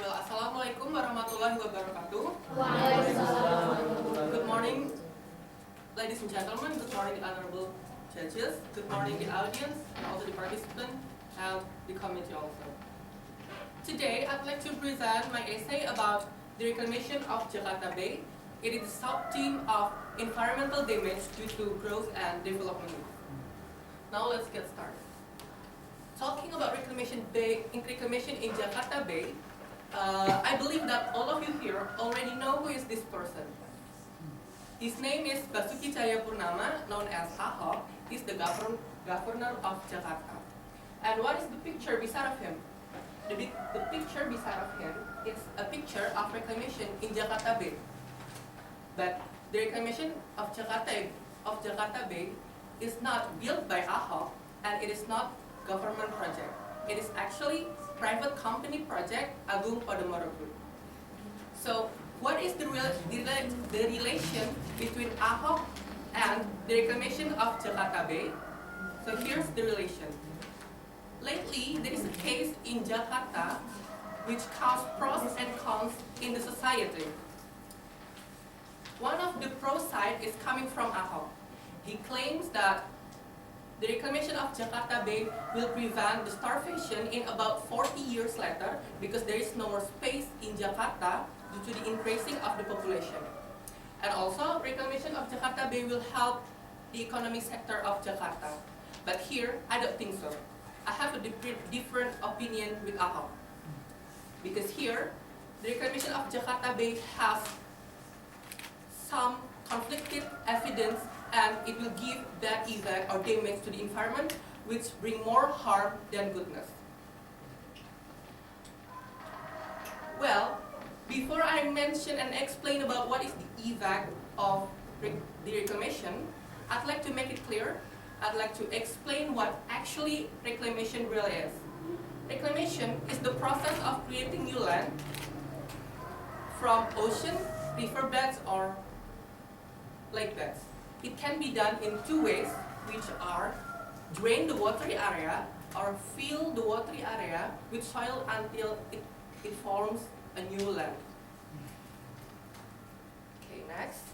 Well, Assalamualaikum warahmatullahi wabarakatuh. Waalaikumsalam. Good morning, ladies and gentlemen. Good morning, honorable judges. Good morning, the audience, and also the participants, and the committee also. Today, I'd like to present my essay about the reclamation of Jakarta Bay. It is a sub-theme of environmental damage due to growth and development. Now let's get started. Talking about reclamation in Jakarta Bay, I believe that all of you here already know who is this person. His name is Basuki Cahayapurnama, known as Ahok. He's the governor of Jakarta. And what is the picture beside of him? The picture beside of him is a picture of reclamation in Jakarta Bay. But the reclamation of Jakarta Bay is not built by Ahok, and it is not government project. It is actually private company project, Agung Podomoro Group. So what is the relation between Ahok and the reclamation of Jakarta Bay? So here's the relation. Lately, there is a case in Jakarta which caused pros and cons in the society. One of the pro side is coming from Ahok. He claims that the reclamation of Jakarta Bay will prevent the starvation in about 40 years later because there is no more space in Jakarta due to the increasing of the population. And also, reclamation of Jakarta Bay will help the economic sector of Jakarta. But here, I don't think so. I have a different opinion with Ahok. Because here, the reclamation of Jakarta Bay has some conflicted evidence, and it will give bad effect or damage to the environment, which bring more harm than goodness. Well, before I mention and explain about what is the effect of the reclamation, I'd like to make it clear. I'd like to explain what actually reclamation really is. Reclamation is the process of creating new land from ocean, riverbeds, or lake beds. It can be done in two ways, which are drain the watery area or fill the watery area with soil until it forms a new land. Okay, next.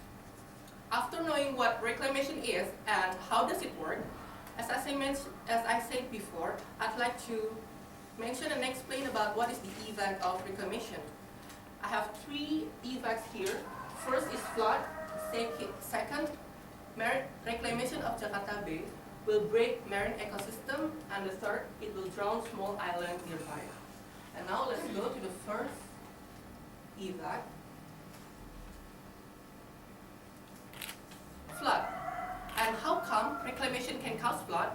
After knowing what reclamation is and how does it work, as I said before, I'd like to mention and explain about what is the effect of reclamation. I have three effects here. First is flood. Second, reclamation of Jakarta Bay will break marine ecosystem, and the third, it will drown small islands nearby. And now let's go to the first effect. Flood. And how come reclamation can cause flood?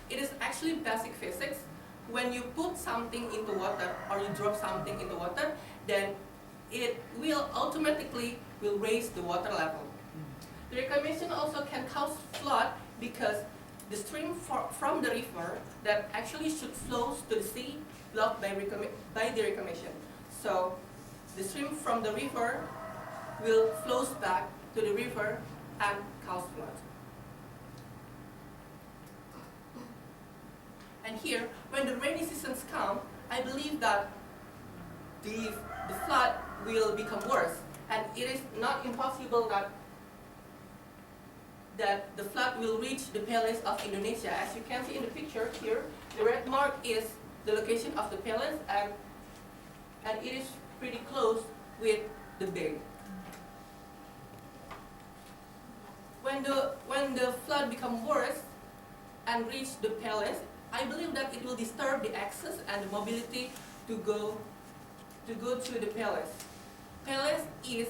It is actually basic physics. When you put something into water or you drop something into water, then it will automatically raise the water level. The reclamation also can cause flood because the stream from the river that actually should flow to the sea blocked by the reclamation. So the stream from the river will flow back to the river and cause flood. And here, when the rainy seasons come, I believe that the flood will become worse, and it is not impossible that the flood will reach the palace of Indonesia. As you can see in the picture here, the red mark is the location of the palace, and it is pretty close with the bay. When the flood becomes worse and reach the palace, I believe that it will disturb the access and the mobility to go to the palace. Palace is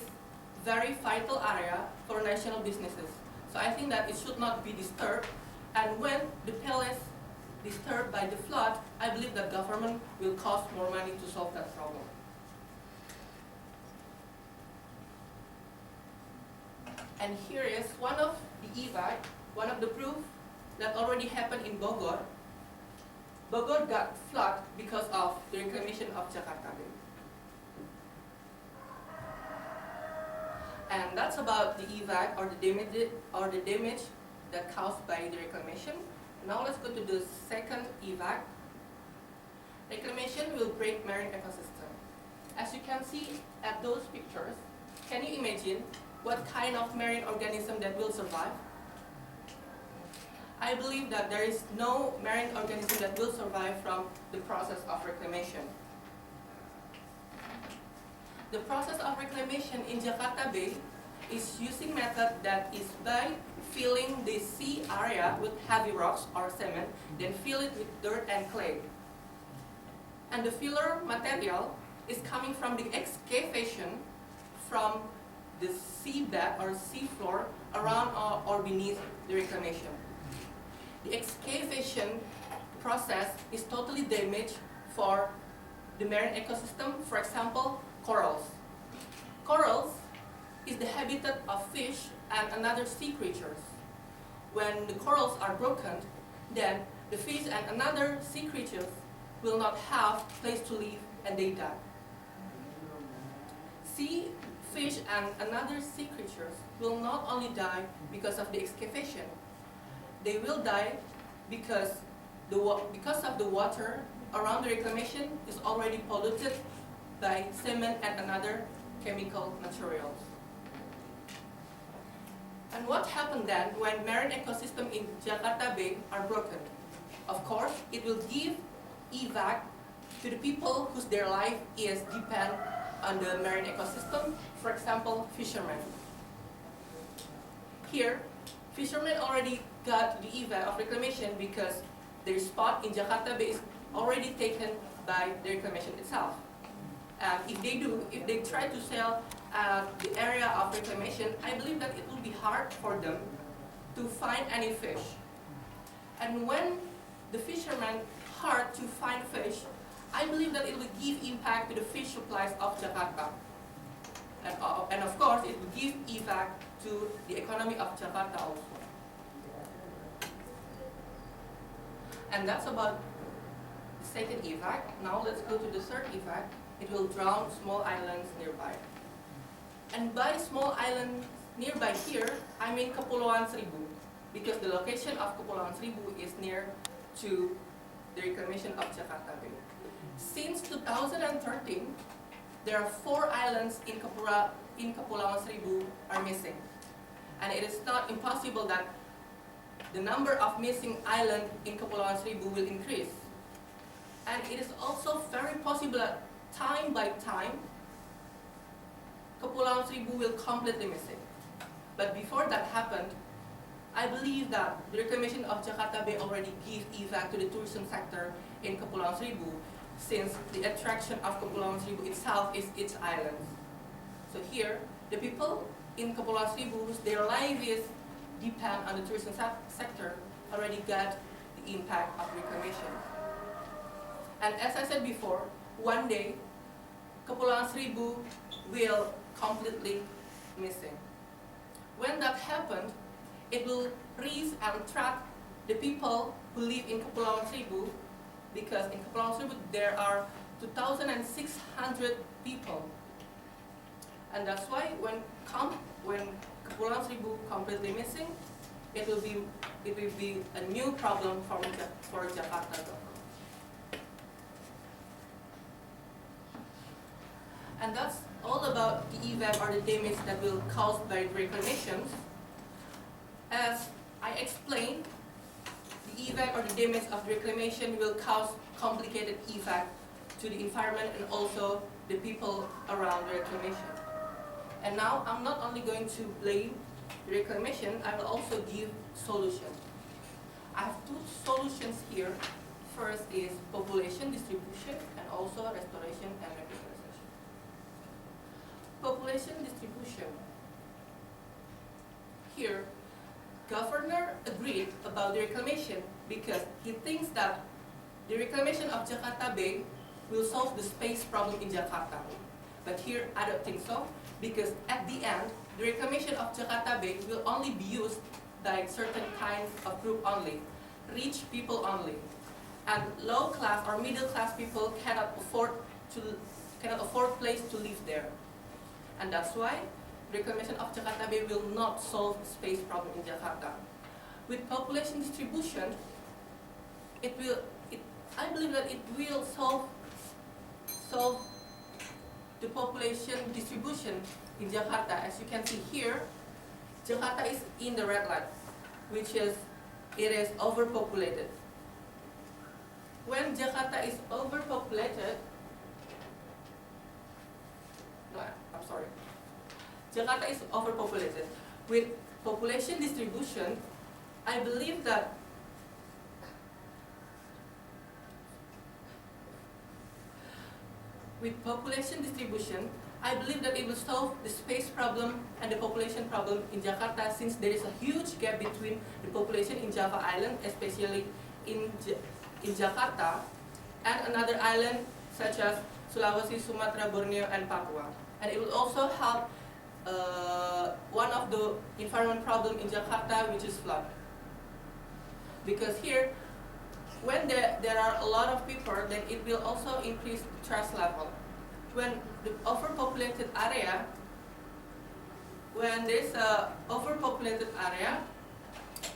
very vital area for national businesses. So I think that it should not be disturbed. And when the palace disturbed by the flood, I believe that government will cost more money to solve that problem. And here is one of the effect, one of the proof that already happened in Bogor. Bogor got flood because of the reclamation of Jakarta Bay. And that's about the effect or the damage that caused by the reclamation. Now let's go to the second effect. Reclamation will break marine ecosystem. As you can see at those pictures, can you imagine what kind of marine organism that will survive? I believe that there is no marine organism that will survive from the process of reclamation. The process of reclamation in Jakarta Bay is using method that is by filling the sea area with heavy rocks or cement, then fill it with dirt and clay. And the filler material is coming from the excavation from the seabed or seafloor around or beneath the reclamation. The excavation process is totally damaged for the marine ecosystem, for example, corals. Corals is the habitat of fish and another sea creatures. When the corals are broken, then the fish and another sea creatures will not have place to live and they die. Sea fish and another sea creatures will not only die because of the excavation, they will die because of the water around the reclamation is already polluted by cement and another chemical materials. And what happened then when marine ecosystem in Jakarta Bay are broken? Of course, it will give evac to the people whose their life is depend on the marine ecosystem, for example, fishermen. Here, fishermen already got the evac of reclamation because their spot in Jakarta Bay is already taken by the reclamation itself. And if they try to sell the area of reclamation, I believe that it will be hard for them to find any fish. And when the fishermen hard to find fish, I believe that it will give impact to the fish supplies of Jakarta. And of course, it will give impact to the economy of Jakarta also. And that's about the second evac. Now let's go to the third evac. It will drown small islands nearby. And by small island nearby here, I mean Kepulauan Seribu, because the location of Kepulauan Seribu is near to the reclamation of Jakarta Bay. Since 2013, there are 4 islands in Kepulauan Seribu are missing. And it is not impossible that the number of missing islands in Kepulauan Seribu will increase. And it is also very possible that time by time, Kepulauan Seribu will completely missing. But before that happened, I believe that the reclamation of Jakarta Bay already gave evac to the tourism sector in Kepulauan Seribu, since the attraction of Kepulauan Seribu itself is its islands. So here, the people in Kepulauan Seribu, whose their life is depend on the tourism sector, already got the impact of reclamation. And as I said before, one day, Kepulauan Seribu will completely missing. When that happened, it will freeze and trap the people who live in Kepulauan Seribu, because in Kepulauan Seribu there are 2,600 people. And that's why when Kepulauan Seribu completely missing, it will be a new problem for Jakarta. And that's all about the event or the damage that will caused by reclamations. As I explained, the effect or the damage of reclamation will cause complicated effect to the environment and also the people around the reclamation. And now I'm not only going to blame the reclamation, I will also give solutions. I have 2 solutions here. First is population distribution and also restoration and revitalization. Population distribution. Here, Governor agreed about the reclamation because he thinks that the reclamation of Jakarta Bay will solve the space problem in Jakarta. But here, I don't think so, because at the end, the reclamation of Jakarta Bay will only be used by certain kind of group only, rich people only. And low class or middle class people cannot afford place to live there. And that's why reclamation of Jakarta Bay will not solve the space problem in Jakarta. With population distribution, I believe that it will solve the population distribution in Jakarta. As you can see here, Jakarta is in the red line, which is, it is overpopulated. When Jakarta is overpopulated, no, I'm sorry. Jakarta is overpopulated. With population distribution, I believe that with population distribution, I believe that it will solve the space problem and the population problem in Jakarta, since there is a huge gap between the population in Java Island, especially in Jakarta, and another island such as Sulawesi, Sumatra, Borneo, and Papua. And it will also help one of the environment problem in Jakarta, which is flood. Because here, when there are a lot of people, then it will also increase trust level. When the overpopulated area, when there's a overpopulated area,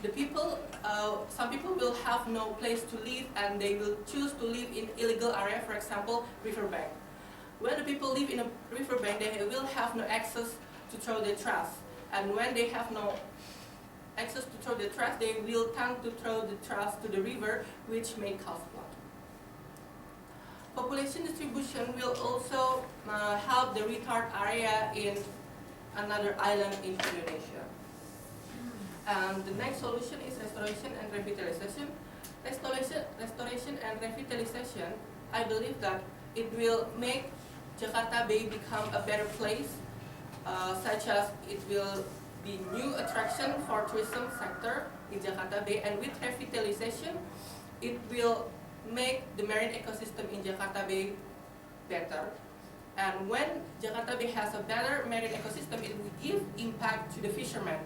the people, some people will have no place to live, and they will choose to live in illegal area, for example, riverbank. When the people live in a riverbank, they will have no access to throw their trash, and when they have no access to throw the trash, they will tend to throw the trash to the river, which may cause flood. Population distribution will also help the retard area in another island in Indonesia. And the next solution is restoration and revitalization. Restoration and revitalization, I believe that it will make Jakarta Bay become a better place, such as it will be new attraction for tourism sector in Jakarta Bay, and with revitalization, it will make the marine ecosystem in Jakarta Bay better. And when Jakarta Bay has a better marine ecosystem, it will give impact to the fishermen.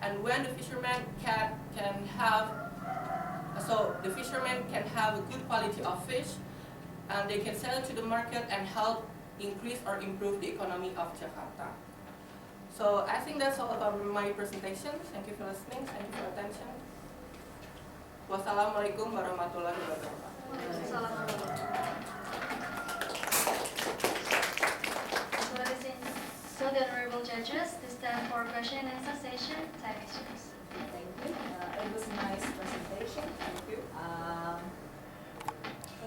And when the fishermen can have, so the fishermen can have a good quality of fish, and they can sell it to the market and help increase or improve the economy of Jakarta. So I think that's all about my presentation. Thank you for listening. Thank you for attention. Wassalamualaikum warahmatullahi wabarakatuh. So the honorable judges, this time for question and answer session. Time is yours. Thank you. It was a nice presentation. Thank you.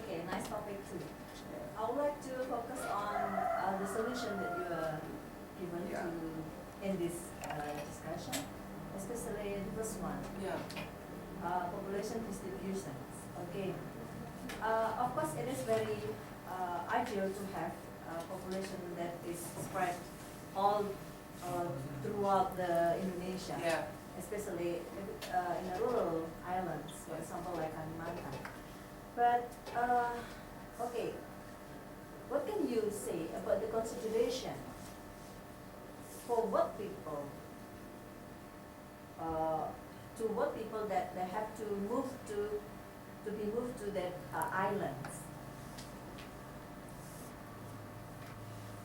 Okay, nice topic too. I would like to focus on the solution that you are given to in this discussion, especially the first one. Yeah. Population distributions. Okay. Of course, it is very ideal to have a population that is spread all throughout the Indonesia, especially in the rural islands, for example, like Kalimantan. But okay, what can you say about the consideration for what people? To what people that they have to move to be moved to that islands?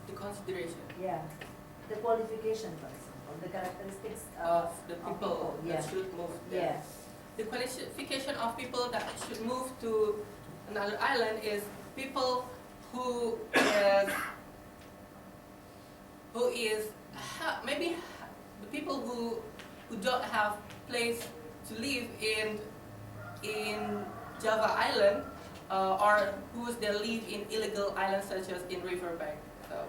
The consideration. Yeah, the qualification, for example, the characteristics Of the people yeah. that should move there. Yeah. The qualification of people that should move to another island is people who maybe the people who don't have place to live in Java Island, or who they live in illegal islands such as in riverbank. So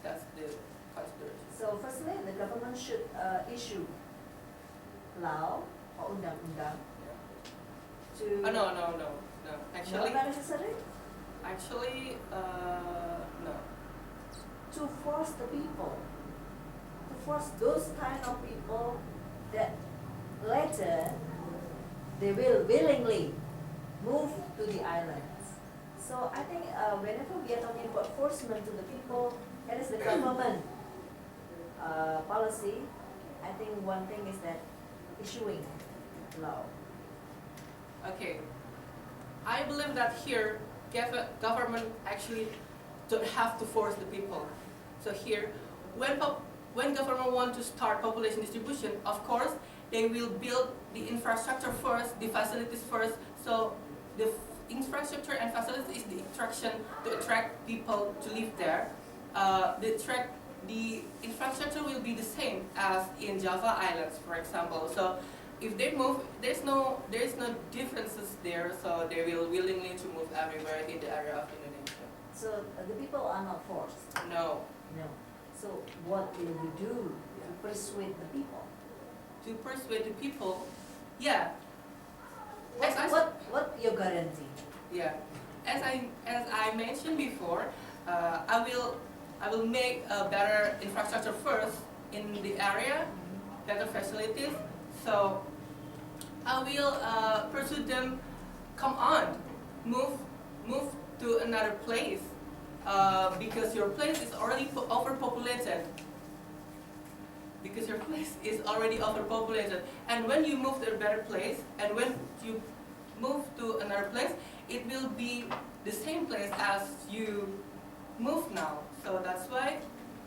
that's the consideration. So firstly, the government should issue law or undang-undang to. No. Actually, not necessary. Actually, no. To force the people, to force those kind of people that later they will willingly move to the islands. So I think whenever we are talking about forcement to the people, it is the government policy. I think one thing is that issuing law. Okay. I believe that here, government actually don't have to force the people. So here, when government want to start population distribution, of course, they will build the infrastructure first, the facilities first. So the infrastructure and facilities is the attraction to attract people to live there. the infrastructure will be the same as in Java Islands, for example. So if they move, there's no differences there. So they will willingly to move everywhere in the area of Indonesia. So the people are not forced. No. No. So what will we do to persuade the people? To persuade the people, yeah. As I- What your guarantee? Yeah, as I mentioned before, I will make a better infrastructure first in the area, better facilities. So I will pursue them. Come on, move to another place because your place is already overpopulated. Because your place is already overpopulated, and when you move to a better place, and when you move to another place, it will be the same place as you move now. So that's why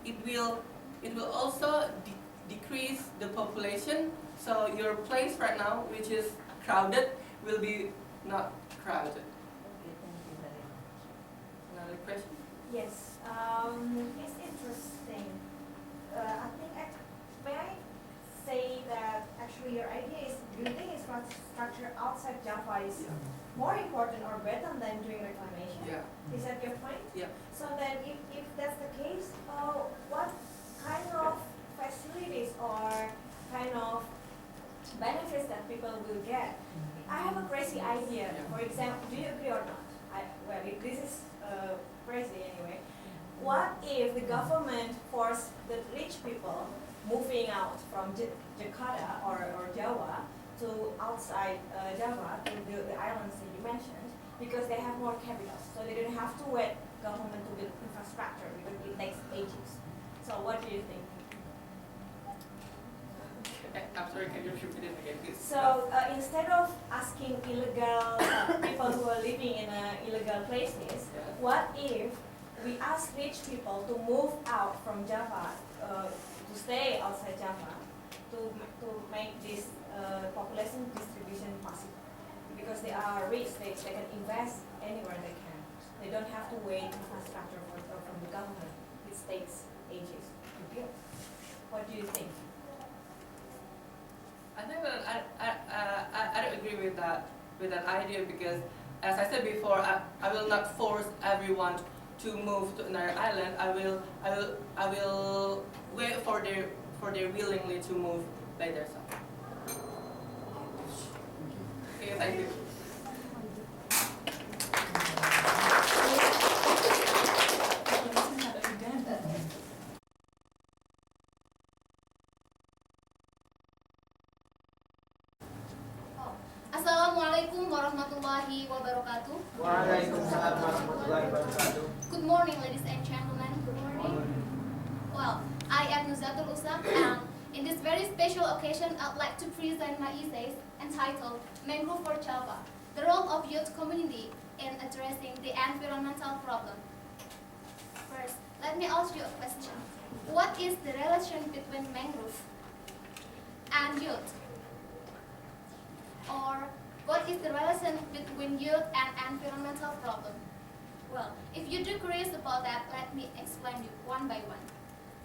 it will also decrease the population. So your place right now, which is crowded, will be not crowded. Okay, thank you very much. Another question? Yes, it's interesting. I think, may I say that actually your idea is building infrastructure outside Java is more important or better than doing reclamation? Yeah. Is that your point? Yeah. So then if that's the case, what kind of facilities or kind of benefits that people will get? I have a crazy idea. For example, do you agree or not? This is crazy anyway. What if the government forced the rich people moving out from Jakarta or Java to outside Java to the islands that you mentioned because they have more capital, so they don't have to wait government to build infrastructure because it takes ages. So what do you think? I'm sorry, can you repeat it again, please? So instead of asking illegal people who are living in illegal places, what if we ask rich people to move out from Java, to stay outside Java, to make this population distribution possible? Because they are rich, they can invest anywhere they can. They don't have to wait infrastructure from the government, which takes ages to build. What do you think? I think that I don't agree with that idea because, as I said before, I will not force everyone to move to another island. I will wait for their willingly to move by themselves. Okay, thank you. Assalamualaikum warahmatullahi wabarakatuh. Waalaikumsalam warahmatullahi wabarakatuh. Good morning, ladies and gentlemen. Good morning. Well, I am Nuzatul Usam, and in this very special occasion, I'd like to present my essays entitled Mangrove for Java, the role of youth community in addressing the environmental problem. First, let me ask you a question. What is the relation between mangrove and youth? Or what is the relation between youth and environmental problem? Well, if you're curious about that, let me explain you one by one.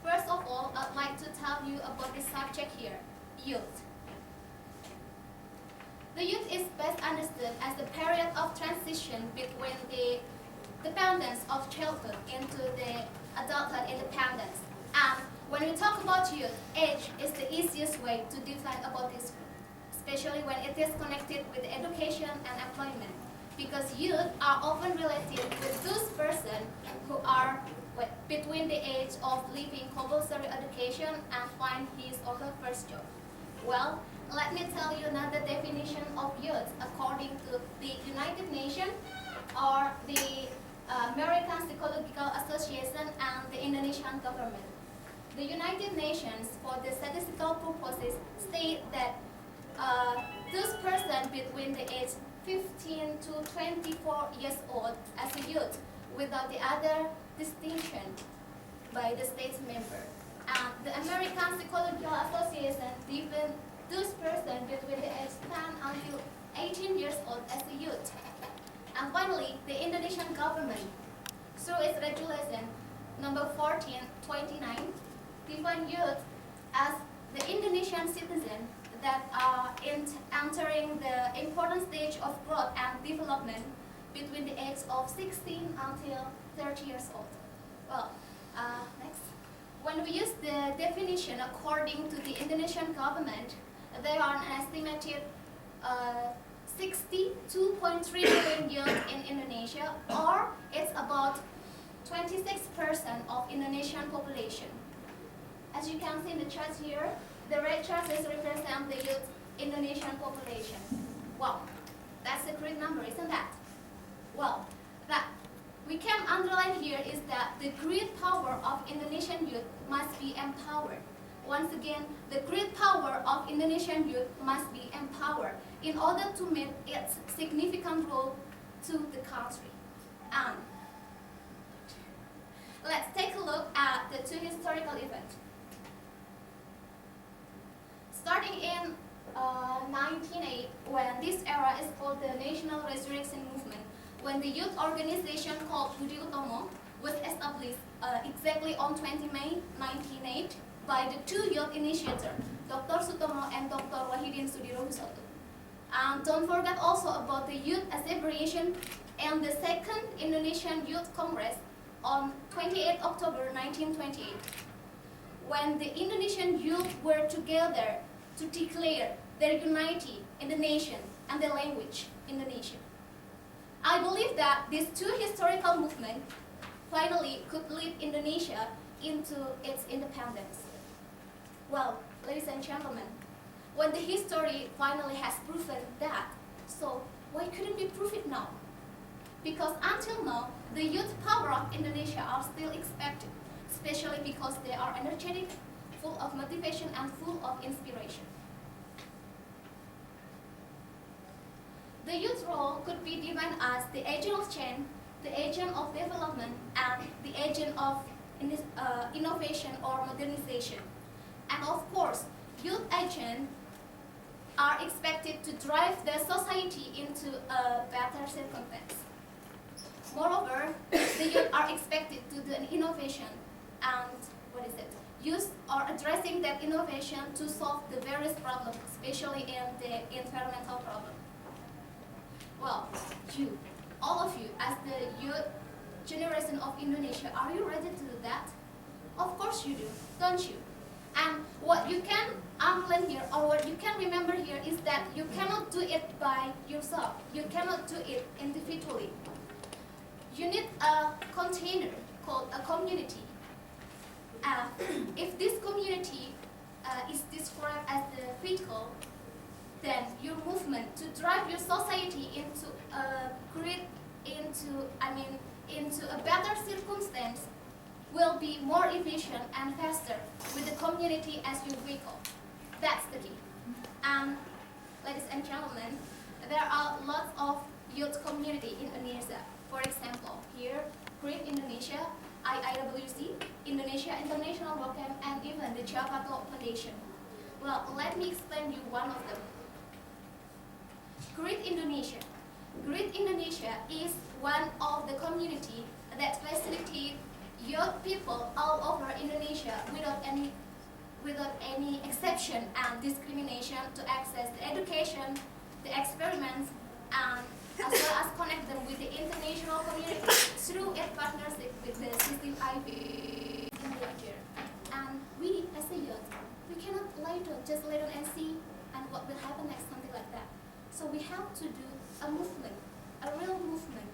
First of all, I'd like to tell you about the subject here, youth. The youth is best understood as the period of transition between the dependence of childhood into the adulthood independence. And when we talk about youth, age is the easiest way to define about this group, especially when it is connected with education and employment, because youth are often related with those persons who are between the age of leaving compulsory education and find his or her first job. Well, let me tell you another definition of youth according to the United Nations or the American Psychological Association and the Indonesian government. The United Nations, for the statistical purposes, state that those persons between the age 15 to 24 years old as a youth without the other distinction by the state member. And the American Psychological Association defines those persons between the age 10 until 18 years old as a youth. And finally, the Indonesian government, through its regulation, number 1429, define youth as the Indonesian citizen that are entering the important stage of growth and development between the age of 16 until 30 years old. Well, next. When we use the definition according to the Indonesian government, there are an estimated 62.3 million youth in Indonesia, or it's about 26% of Indonesian population. As you can see in the chart here, the red charts represent the youth Indonesian population. Wow, that's a great number, isn't that? Well, that we can underline here is that the great power of Indonesian youth must be empowered. Once again, the great power of Indonesian youth must be empowered in order to meet its significant role to the country. And let's take a look at the two historical events. Starting in 1908, when this era is called the National Resurrection Movement, when the youth organization called Budi Utomo was established exactly on 20 May 1908 by the two youth initiators, Dr. Sutomo and Dr. Wahidin Sudirohusodo. And don't forget also about the youth association and the second Indonesian Youth Congress on 28 October 1928, when the Indonesian youth were together to declare their unity in the nation and the language Indonesia. I believe that these two historical movements finally could lead Indonesia into its independence. Well, ladies and gentlemen, when the history finally has proven that, so why couldn't we prove it now? Because until now, the youth power of Indonesia are still expected, especially because they are energetic, full of motivation and full of inspiration. The youth role could be defined as the agent of change, the agent of development, and the agent of innovation or modernization. And of course, youth agents are expected to drive the society into a better circumstance. Moreover, the youth are expected to do an innovation and, use or addressing that innovation to solve the various problems, especially in the environmental problem. Well, you, all of you, as the youth generation of Indonesia, are you ready to do that? Of course you do, don't you? And what you can underline here, or what you can remember here, is that you cannot do it by yourself. You cannot do it individually. You need a container called a community. If this community is described as the critical, then your movement to drive your society into a better circumstance will be more efficient and faster with the community as your vehicle. That's the key. And ladies and gentlemen, there are lots of youth community in Indonesia. For example, here, Great Indonesia, IIWC, Indonesia International Work Camp, and even the Jakarta Foundation. Well, let me explain you one of them. Great Indonesia. Great Indonesia is one of the community that facilitate young people all over Indonesia without any exception and discrimination to access the education, the experiments, and as well as connect them with the international community through a partnership with the system IV in the And we, as a youth, we cannot just lay down and see and what will happen next, something like that. So we have to do a movement, a real movement.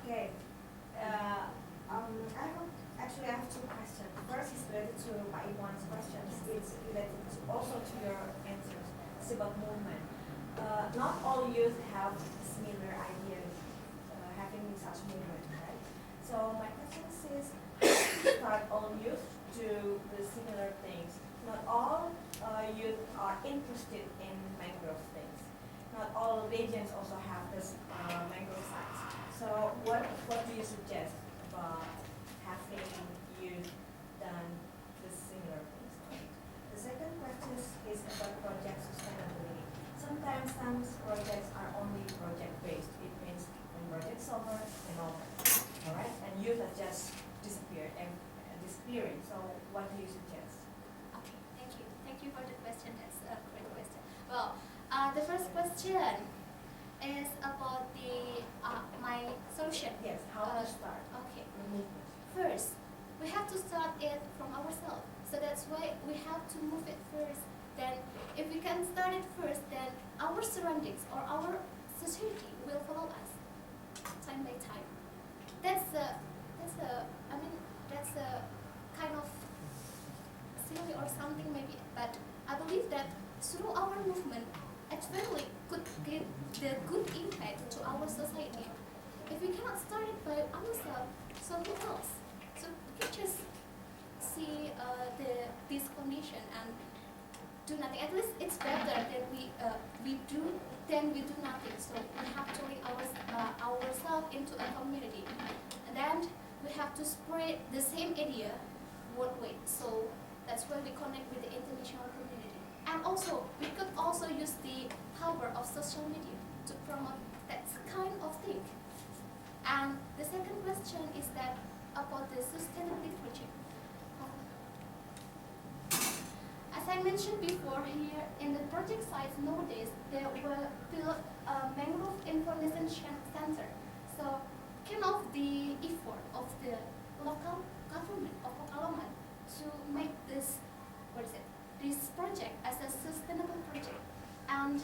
Okay. I have two questions. First is related to Pak Iwan's questions. It's related also to your answers. It's about movement. Not all youth have similar ideas having such movement, right? So my question is, start all youth do the similar things. Not all youth are interested in mangrove things. Not all regions also have this mangrove sites. So what do you suggest about having youth done the similar things? The second question is about project sustainability. So sometimes some projects are only project-based. It means when project's over, then over. All right? And youth are just disappeared and disappearing. So what do you suggest? Okay, thank you. Thank you for the question. That's a great question. Well, the first question is about the my solution. Yes, how to start Okay. the movement. First, we have to start it from ourselves. So that's why we have to move it first. Then, if we can start it first, then our surroundings or our society will follow us time by time. That's a kind of silly or something maybe, but I believe that through our movement, actually could give the good impact to our society. If we cannot start it by ourselves, so who else? So we can just see this condition and do nothing. At least it's better that we do than we do nothing. So we have to link ourselves into a community, and then we have to spread the same idea worldwide. So that's why we connect with the international community. And also, we could also use the power of social media to promote that kind of thing. And the second question is that about the sustainability project. As I mentioned before, here in the project site nowadays, there were built a mangrove information center. So, kind of the effort of the local government of Pekalongan to make this project as a sustainable project. And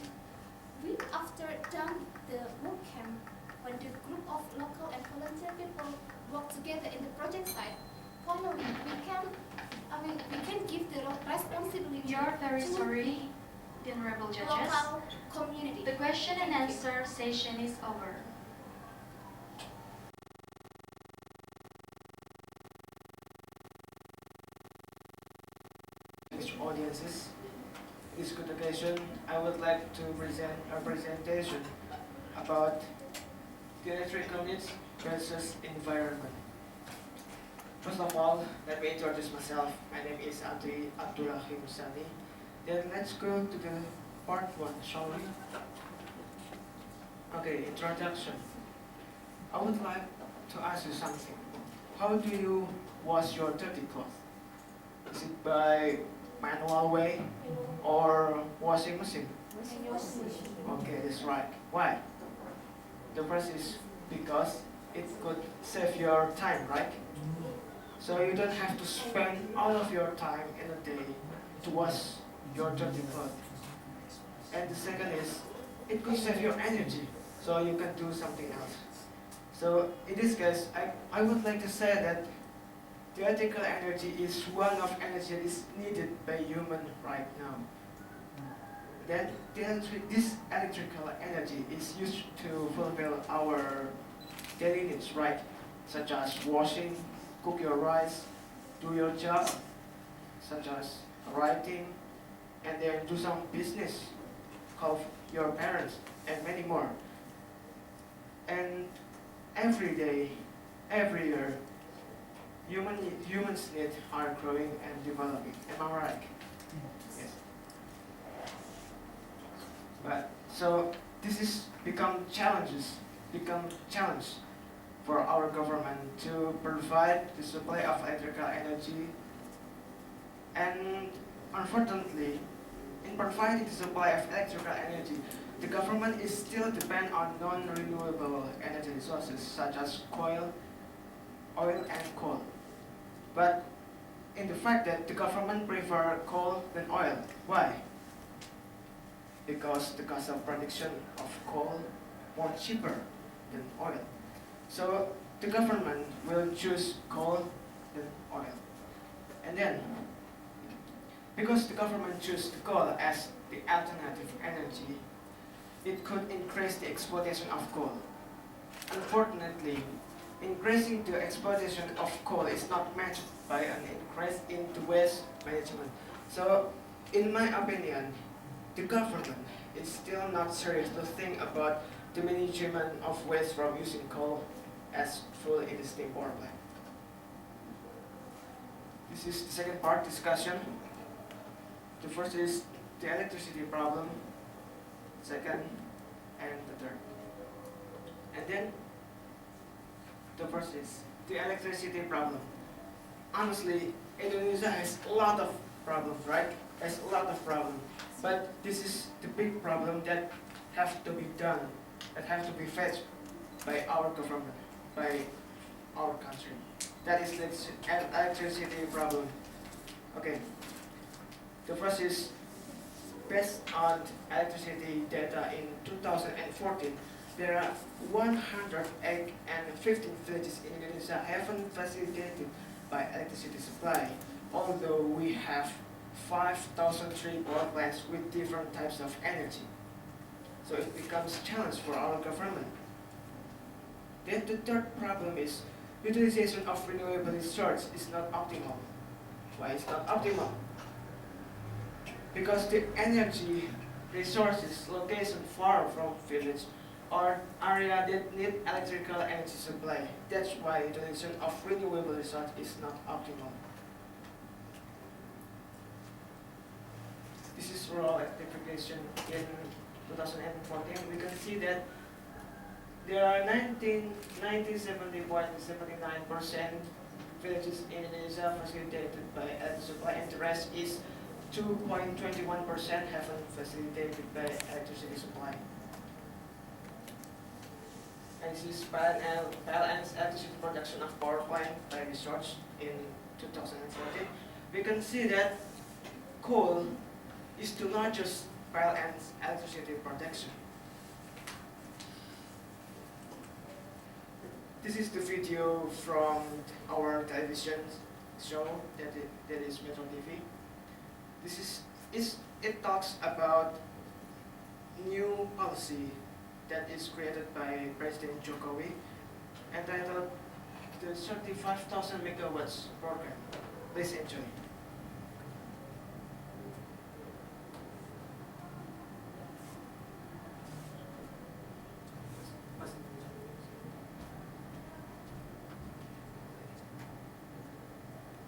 we, after done the work camp, when the group of local and volunteer people work together in the project site, finally we can give the responsibility You're very to sorry, the honorable the judges. local community. The question and answer session is over. Audiences. This good occasion, I would like to present a presentation about the electrical needs versus environment. First of all, let me introduce myself. My name is Abdullahi Musani. Then let's go to the part 1, shall we? Okay, introduction. I would like to ask you something. How do you wash your dirty clothes? Is it by manual way or washing machine? Okay, that's right. Why? The first is because it could save your time, right? So you don't have to spend all of your time in a day to wash your dirty clothes. And the second is, it could save your energy, so you can do something else. So in this case, I would like to say that theoretical energy is one of energy that is needed by human right now. Then this electrical energy is used to fulfill our daily needs, right? Such as washing, cook your rice, do your job, such as writing, and then do some business, help your parents, and many more. And every day, every year, humans' needs are growing and developing. Am I right? Yes. But so this is become challenge for our government to provide the supply of electrical energy. And unfortunately, in providing the supply of electrical energy, the government is still depend on non-renewable energy sources such as oil and coal. But in the fact that the government prefer coal than oil. Why? Because the cost of production of coal more cheaper than oil. So the government will choose coal than oil. And then, because the government choose the coal as the alternative energy, it could increase the exploitation of coal. Unfortunately, increasing the exploitation of coal is not matched by an increase in the waste management. So, in my opinion, the government is still not serious to think about the management of waste from using coal as fuel in the steam power plant. This is the second part discussion. The first is the electricity problem. second, and the third. And then the first is the electricity problem. Honestly, Indonesia has a lot of problems, right? Has a lot of problems. But this is the big problem that have to be done, that have to be faced by our government, by our country. That is the electricity problem. Okay. The first is based on electricity data in 2014. There are 115 villages in Indonesia haven't facilitated by electricity supply, although we have 5,003 power plants with different types of energy. So it becomes a challenge for our government. Then the third problem is utilization of renewable resources is not optimal. Why is not optimal? Because the energy resources location far from village or area that need electrical energy supply. That's why utilization of renewable resource is not optimal. This is rural electrification in 2014. We can see that there are 70.79% villages in Indonesia facilitated by electricity supply, and the rest is 2.21% haven't facilitated by electricity supply. And this is PLN's electricity production of power plant by research in 2014. We can see that coal is to not just PLN's electricity production. This is the video from our television show that is Metro TV. It talks about new policy that is created by President Jokowi, entitled the 35,000 megawatts program. Please enjoy.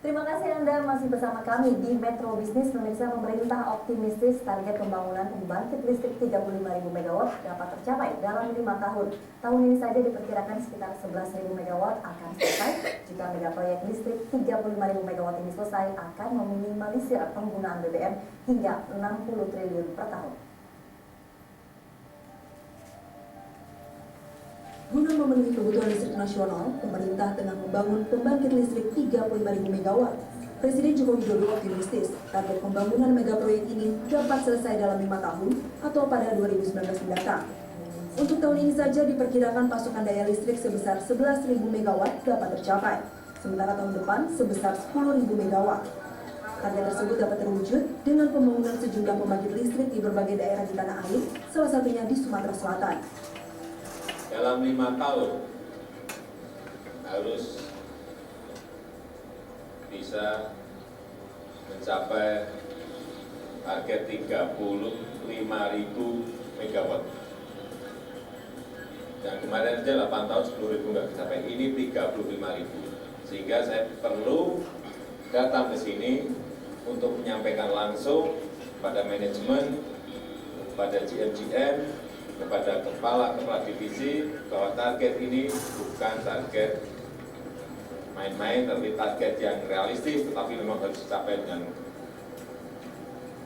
Terima kasih Anda masih bersama kami di Metro Bisnis. Pemirsa, pemerintah optimistis target pembangunan pembangkit listrik 35.000 MW dapat tercapai dalam 5 tahun. Tahun ini saja diperkirakan sekitar 11.000 MW akan selesai. Jika megaproyek listrik 35.000 MW ini selesai, akan meminimalisir penggunaan BBM hingga 60 triliun per tahun. Guna memenuhi kebutuhan listrik nasional, pemerintah tengah membangun pembangkit listrik 35.000 MW. Presiden Joko Widodo optimistis target pembangunan megaproyek ini dapat selesai dalam 5 tahun atau pada 2019 mendatang. Untuk tahun ini saja diperkirakan pasokan daya listrik sebesar 11.000 MW dapat tercapai, sementara tahun depan sebesar 10.000 MW. Target tersebut dapat terwujud dengan pembangunan sejumlah pembangkit listrik di berbagai daerah di tanah air, salah satunya di Sumatera Selatan. Dalam 5 tahun harus bisa mencapai target 35.000 MW. Yang kemarin aja 8 tahun 10.000 nggak sampai, ini 35.000. Sehingga saya perlu datang ke sini untuk menyampaikan langsung pada manajemen, pada GM, kepada kepala divisi bahwa target ini bukan target main-main, tapi target yang realistis, tetapi memang harus dicapai dengan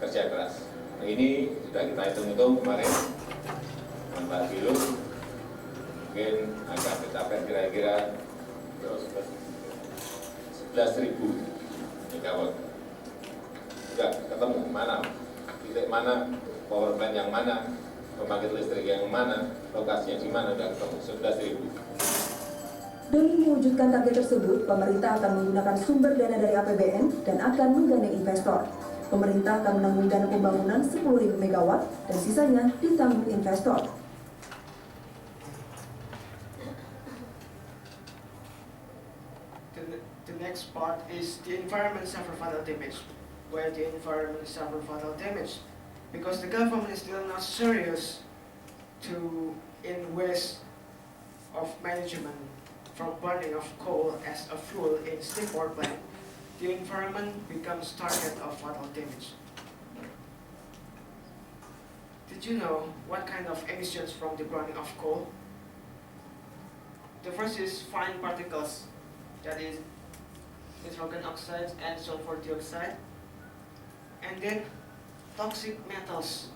kerja keras. Nah, ini sudah kita hitung-hitung kemarin, Mbak Bilu, mungkin akan mencapai kira-kira 11.000 megawatt. Sudah ketemu mana, titik mana, power plant yang mana, pembangkit listrik yang mana, lokasinya di mana, dan 11.000. Demi mewujudkan target tersebut, pemerintah akan menggunakan sumber dana dari APBN dan akan menggandeng investor. Pemerintah akan menanggung dana pembangunan 10.000 MW dan sisanya ditanggung investor. The next part is the environment suffer fatal damage. Where the environment suffer fatal damage? Because the government is still not serious to invest of management from burning of coal as a fuel in steam power plant, the environment becomes target of fatal damage. The Did you know what kind of emissions from the burning of coal? The first is fine particles, that is nitrogen oxides and sulfur dioxide. And then toxic metals,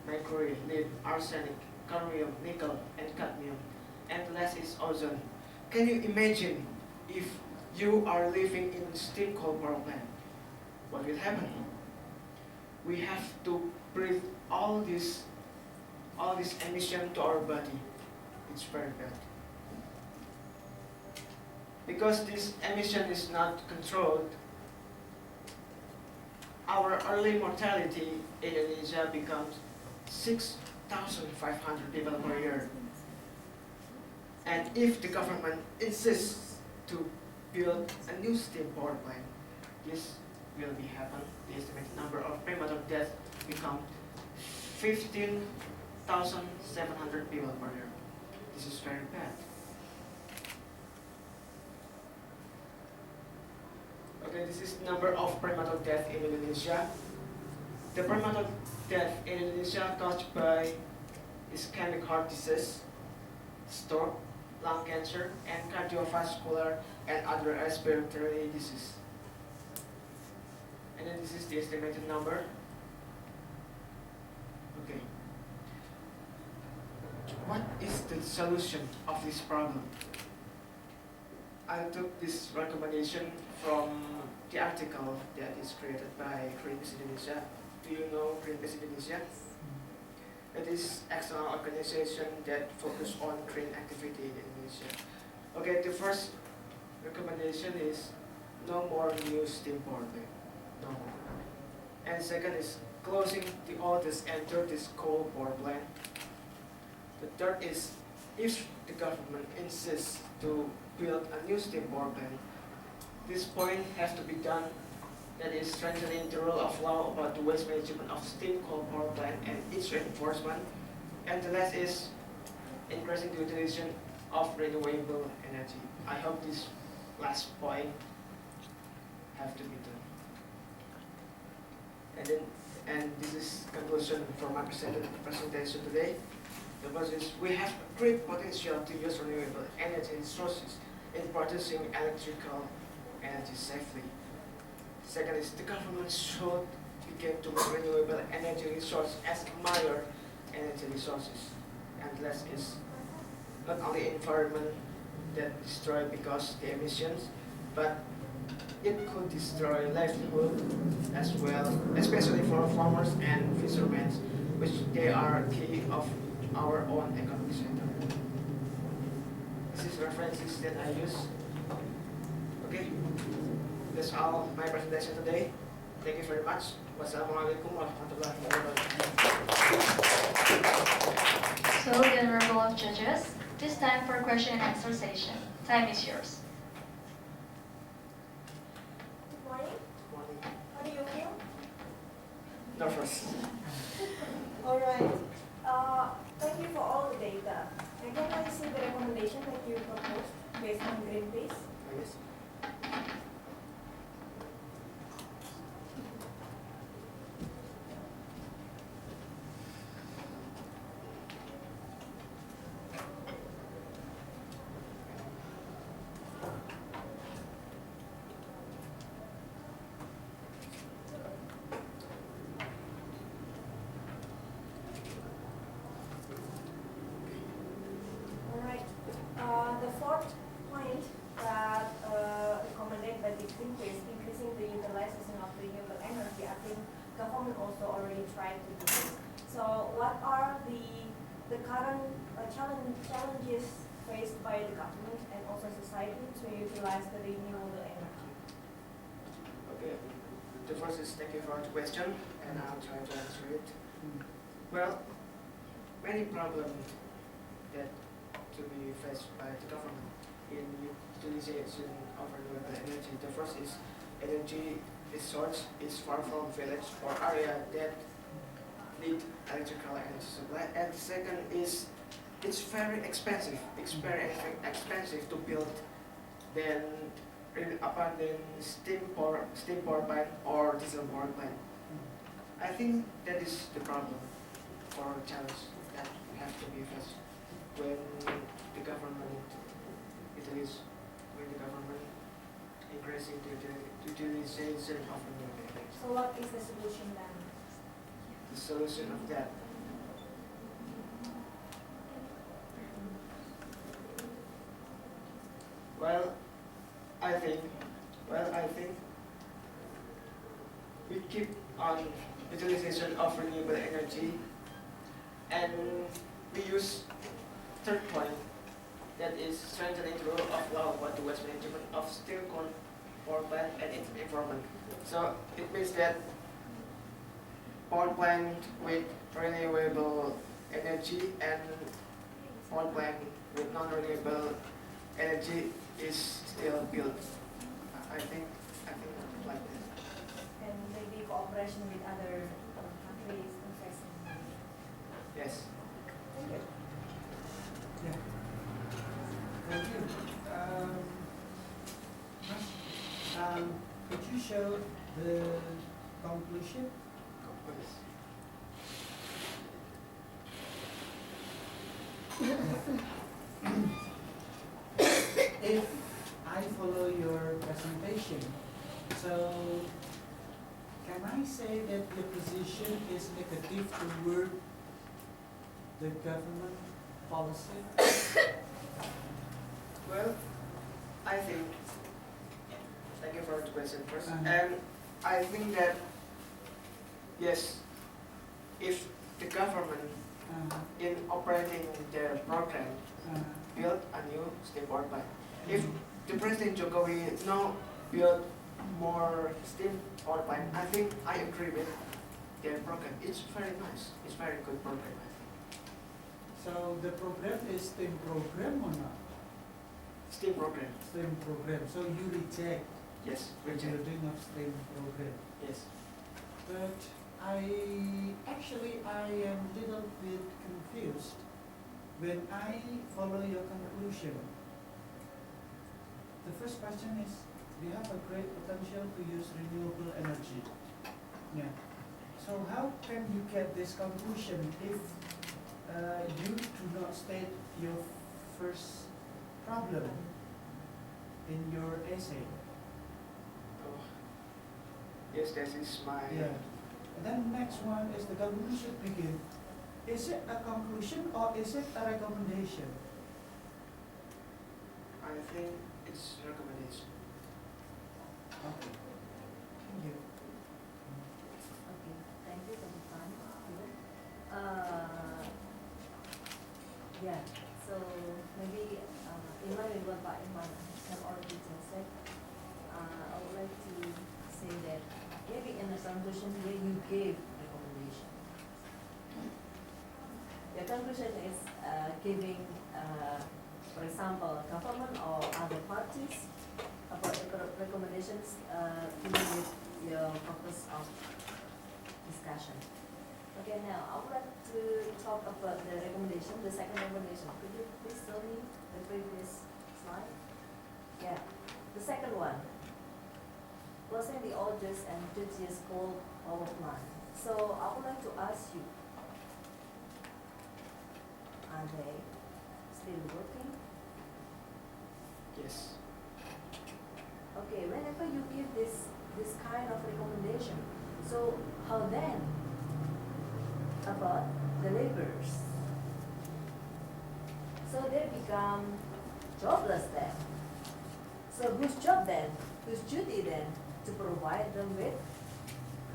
mercury, lead, arsenic, cadmium, nickel, and cadmium. And last is ozone. Can you imagine if you are living in steam coal power plant? What will happen? We have to breathe all this emission to our body. It's very bad. Because this emission is not controlled, our early mortality in Indonesia becomes 6,500 people per year. And if the government insists to build a new steam power plant, this will be happen. The estimated number of premature deaths become 15,700 people per year. This is very bad. Okay, this is number of premature death in Indonesia. The premature death in Indonesia caused by ischemic heart disease, stroke, lung cancer, and cardiovascular and other respiratory disease. And then this is the estimated number. Okay. What is the solution of this problem? I took this recommendation from the article that is created by Greenpeace Indonesia. Do you know Greenpeace Indonesia? It is an external organization that focuses on green activity in Indonesia. Okay, the first recommendation is no more new steam power plant. No more. And second is closing the oldest and dirtiest coal power plant. The third is if the government insists to build a new steam power plant, this point has to be done, that is strengthening the rule of law about the waste management of steam coal power plant and its reinforcement. And the last is increasing the utilization of renewable energy. I hope this last point have to be done. And this is conclusion for my presentation today. The first is we have great potential to use renewable energy sources in producing electrical energy safely. Second is the government should begin to make renewable energy resource as major energy resources. And last is not only environment that destroy because the emissions, but it could destroy livelihood as well, especially for farmers and fishermen, which they are key of our own economic center. This is references that I use. Okay, that's all my presentation today. Thank you very much. Wassalamualaikum warahmatullahi wabarakatuh. So, the honorable judges, this time for question and answer session. Time is yours. Good morning. How do you feel? Nervous. All right. Thank you for all the data. And can I see the recommendation that you proposed based on Greenpeace? Yes. The fourth point that recommended by the Greenpeace, increasing the utilization of renewable energy, I think government also already tried to do this. So what are the current challenges faced by the government and also society to utilize the renewable energy? Okay. The first is thank you for the question, and I'll try to answer it. Well, many problems that to be faced by the government in utilization of renewable energy. The first is energy resource is far from village or area that need electrical energy supply. And the second is it's very expensive. It's very expensive to build than steam power plant or diesel power plant. I think that is the problem. for challenge that have to be faced when the government increasing the utilization of renewable energy. So what is the solution then? The solution of that. Well, I think we keep on utilization of renewable energy, and we use third point, that is strengthening the role of law about the waste management of steel coal power plant and its environment. So it means that power plant with renewable energy and power plant with non-renewable energy is still built. I think like this. And maybe cooperation with other countries confessing. Yes. Thank you. Yeah. Thank you. Could you show the conclusion? If I follow your presentation, so can I say that your position is negative toward the government policy? Well, I think, thank you for the question first, Uh-huh. and I think that, yes, if the government in operating their program build a new steam power plant, if the President Jokowi now build more steam power plant, I think I agree with their program. It's very nice, it's very good program. So the program is STEM program or not? Steam program, STEM program. So you reject yes, the reject. building of STEM program. Yes. But I am a little bit confused when I follow your conclusion. The first question is, we have a great potential to use renewable energy. Yeah. So how can you get this conclusion if you do not state your first problem in your essay? Oh. Yes, that is my. Yeah. And then next one is the conclusion begin. Is it a conclusion or is it a recommendation? I think it's recommendation. Okay. Thank you. Okay, thank you for the time. Yeah, so maybe in line with what Pak Iman have already just said, I would like to say that maybe in the conclusion here you gave recommendation. Your conclusion is giving, for example, government or other parties about the recommendations dealing with your purpose of discussion. Okay, now I would like to talk about the recommendation, the second recommendation. Could you please show me the previous slide? Yeah, the second one. Closing the oldest and dirtiest coal power plant. So I would like to ask you, are they still working? Yes. Okay, whenever you give this kind of recommendation, so how then about the laborers? So they become jobless then. So whose job then? Whose duty then to provide them with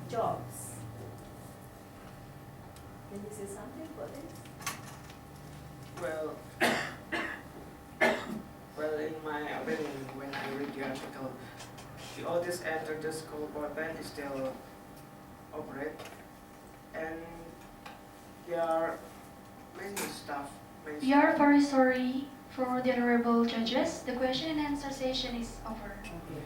jobs? Can you say something about this? Well, in my opinion, when I read the article, the oldest and dirtiest coal power plant is still operate, and there are many stuff. We are very sorry for the honorable judges. The question and answer session is over. Okay.